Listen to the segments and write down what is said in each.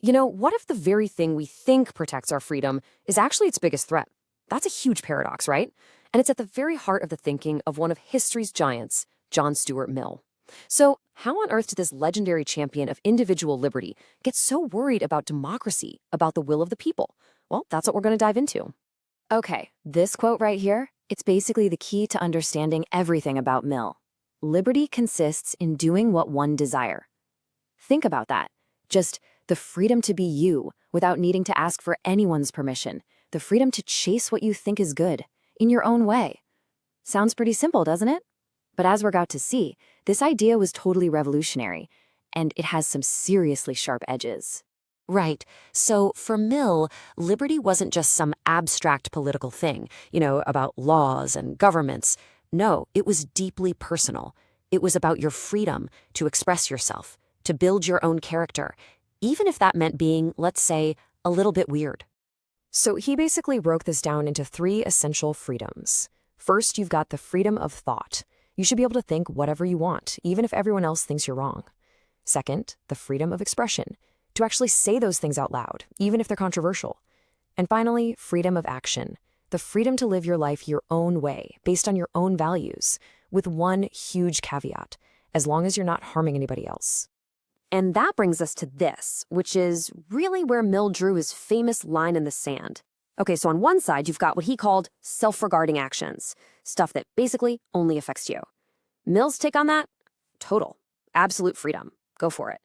What if the very thing we think protects our freedom is actually its biggest threat? That's a huge paradox, right? And it's at the very heart of the thinking of one of history's giants, John Stuart Mill. So, how on earth did this legendary champion of individual liberty get so worried about democracy, about the will of the people? Well, that's what we're going to dive into. Okay, this quote right here, it's basically the key to understanding everything about Mill. Liberty consists in doing what one desire. Think about that. Just the freedom to be you without needing to ask for anyone's permission. The freedom to chase what you think is good, in your own way. Sounds pretty simple, doesn't it? But as we're about to see, this idea was totally revolutionary, and it has some seriously sharp edges. Right. So for Mill, liberty wasn't just some abstract political thing, about laws and governments. No, it was deeply personal. It was about your freedom to express yourself, to build your own character, even if that meant being, let's say, a little bit weird. So he basically broke this down into 3 essential freedoms. First, you've got the freedom of thought. You should be able to think whatever you want, even if everyone else thinks you're wrong. Second, the freedom of expression, to actually say those things out loud, even if they're controversial. And finally, freedom of action, the freedom to live your life your own way, based on your own values, with one huge caveat, as long as you're not harming anybody else. And that brings us to this, which is really where Mill drew his famous line in the sand. Okay, so on one side, you've got what he called self-regarding actions, stuff that basically only affects you. Mill's take on that? Total, absolute freedom. Go for it.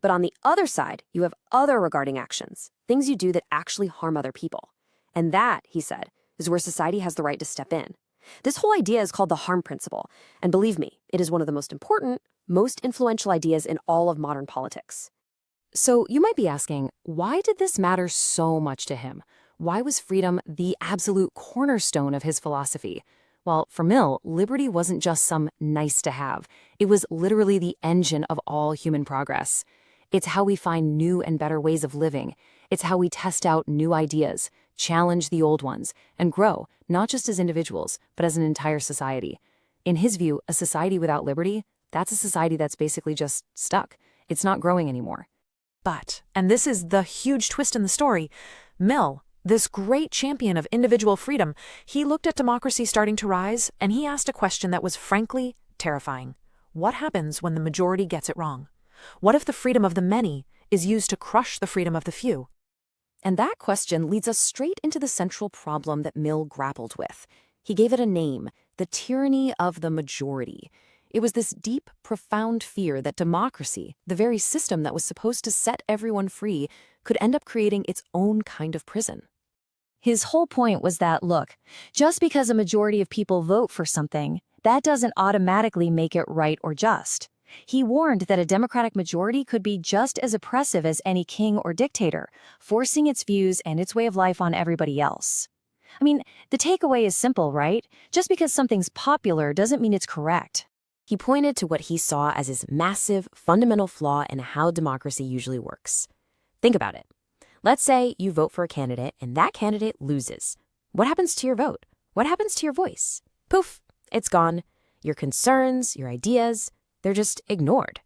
But on the other side, you have other regarding actions, things you do that actually harm other people. And that, he said, is where society has the right to step in. This whole idea is called the harm principle, and believe me, it is one of the most important, most influential ideas in all of modern politics. So you might be asking, why did this matter so much to him? Why was freedom the absolute cornerstone of his philosophy? Well, for Mill, liberty wasn't just some nice to have. It was literally the engine of all human progress. It's how we find new and better ways of living. It's how we test out new ideas, challenge the old ones, and grow, not just as individuals, but as an entire society. In his view, a society without liberty, that's a society that's basically just stuck. It's not growing anymore. But, and this is the huge twist in the story, Mill, this great champion of individual freedom, he looked at democracy starting to rise, and he asked a question that was frankly terrifying. What happens when the majority gets it wrong? What if the freedom of the many is used to crush the freedom of the few? And that question leads us straight into the central problem that Mill grappled with. He gave it a name, the tyranny of the majority. It was this deep, profound fear that democracy, the very system that was supposed to set everyone free, could end up creating its own kind of prison. His whole point was that, look, just because a majority of people vote for something, that doesn't automatically make it right or just. He warned that a democratic majority could be just as oppressive as any king or dictator, forcing its views and its way of life on everybody else. I mean, the takeaway is simple, right? Just because something's popular doesn't mean it's correct. He pointed to what he saw as his massive, fundamental flaw in how democracy usually works. Think about it. Let's say you vote for a candidate and that candidate loses. What happens to your vote? What happens to your voice? Poof, it's gone. Your concerns, your ideas, they're just ignored.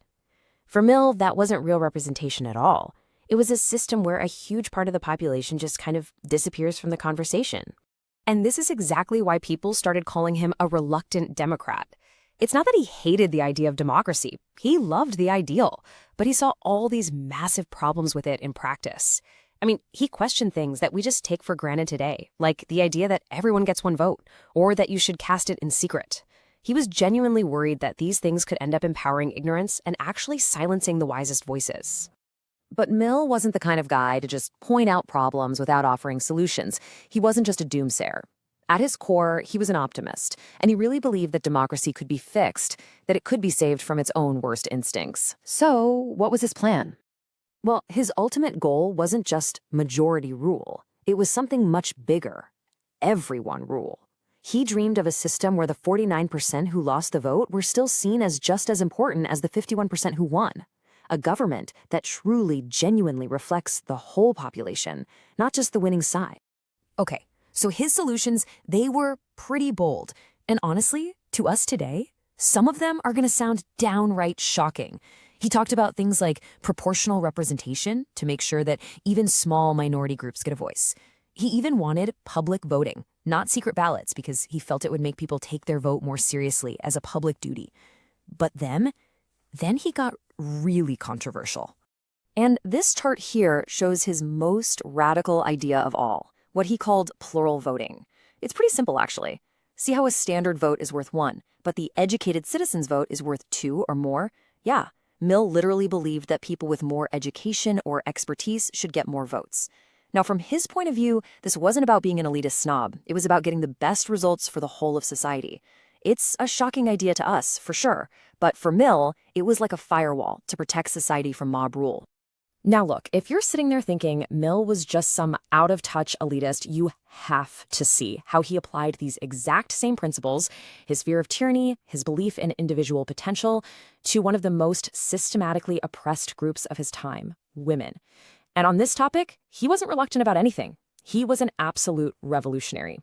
For Mill, that wasn't real representation at all. It was a system where a huge part of the population just kind of disappears from the conversation. And this is exactly why people started calling him a reluctant Democrat. It's not that he hated the idea of democracy. He loved the ideal, but he saw all these massive problems with it in practice. I mean, he questioned things that we just take for granted today, like the idea that everyone gets one vote, or that you should cast it in secret. He was genuinely worried that these things could end up empowering ignorance and actually silencing the wisest voices. But Mill wasn't the kind of guy to just point out problems without offering solutions. He wasn't just a doomsayer. At his core, he was an optimist, and he really believed that democracy could be fixed, that it could be saved from its own worst instincts. So, what was his plan? Well, his ultimate goal wasn't just majority rule. It was something much bigger. Everyone rule. He dreamed of a system where the 49% who lost the vote were still seen as just as important as the 51% who won. A government that truly, genuinely reflects the whole population, not just the winning side. Okay, so his solutions, they were pretty bold. And honestly, to us today, some of them are going to sound downright shocking. He talked about things like proportional representation to make sure that even small minority groups get a voice. He even wanted public voting, not secret ballots, because he felt it would make people take their vote more seriously as a public duty. But then he got really controversial. And this chart here shows his most radical idea of all, what he called plural voting. It's pretty simple, actually. See how a standard vote is worth 1, but the educated citizen's vote is worth 2 or more? Yeah, Mill literally believed that people with more education or expertise should get more votes. Now, from his point of view, this wasn't about being an elitist snob. It was about getting the best results for the whole of society. It's a shocking idea to us, for sure, but for Mill, it was like a firewall to protect society from mob rule. Now look, if you're sitting there thinking Mill was just some out-of-touch elitist, you have to see how he applied these exact same principles, his fear of tyranny, his belief in individual potential, to one of the most systematically oppressed groups of his time, women. And on this topic, he wasn't reluctant about anything. He was an absolute revolutionary.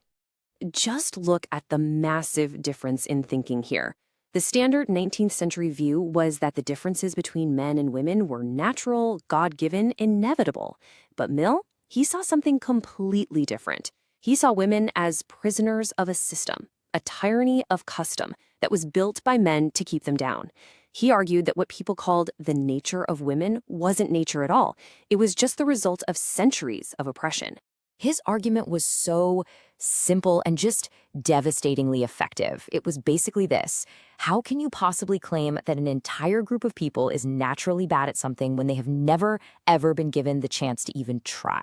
Just look at the massive difference in thinking here. The standard 19th century view was that the differences between men and women were natural, God-given, inevitable. But Mill, he saw something completely different. He saw women as prisoners of a system, a tyranny of custom that was built by men to keep them down. He argued that what people called the nature of women wasn't nature at all. It was just the result of centuries of oppression. His argument was so simple and just devastatingly effective. It was basically this: how can you possibly claim that an entire group of people is naturally bad at something when they have never, ever been given the chance to even try?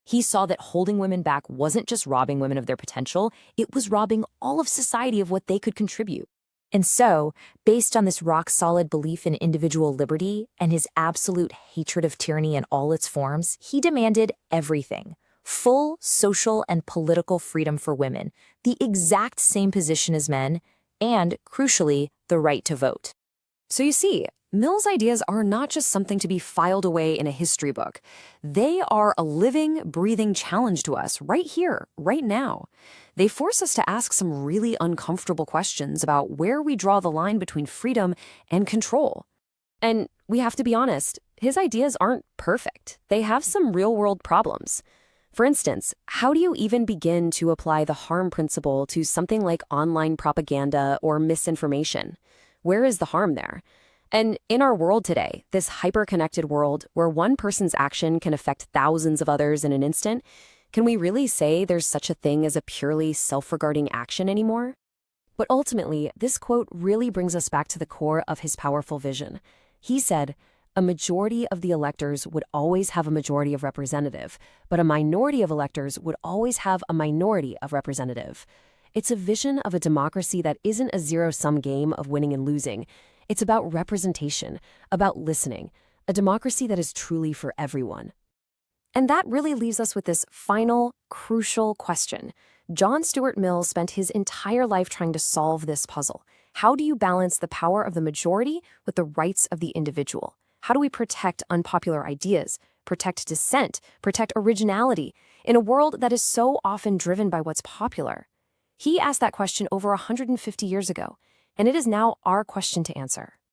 He saw that holding women back wasn't just robbing women of their potential, it was robbing all of society of what they could contribute. And so, based on this rock-solid belief in individual liberty and his absolute hatred of tyranny in all its forms, he demanded everything: full social and political freedom for women, the exact same position as men, and, crucially, the right to vote. So you see, Mill's ideas are not just something to be filed away in a history book. They are a living, breathing challenge to us right here, right now. They force us to ask some really uncomfortable questions about where we draw the line between freedom and control. And we have to be honest, his ideas aren't perfect. They have some real-world problems. For instance, how do you even begin to apply the harm principle to something like online propaganda or misinformation? Where is the harm there? And in our world today, this hyper-connected world where one person's action can affect thousands of others in an instant, can we really say there's such a thing as a purely self-regarding action anymore? But ultimately, this quote really brings us back to the core of his powerful vision. He said, "A majority of the electors would always have a majority of representative, but a minority of electors would always have a minority of representative." It's a vision of a democracy that isn't a zero-sum game of winning and losing. It's about representation, about listening, a democracy that is truly for everyone. And that really leaves us with this final, crucial question. John Stuart Mill spent his entire life trying to solve this puzzle. How do you balance the power of the majority with the rights of the individual? How do we protect unpopular ideas, protect dissent, protect originality in a world that is so often driven by what's popular? He asked that question over 150 years ago, and it is now our question to answer.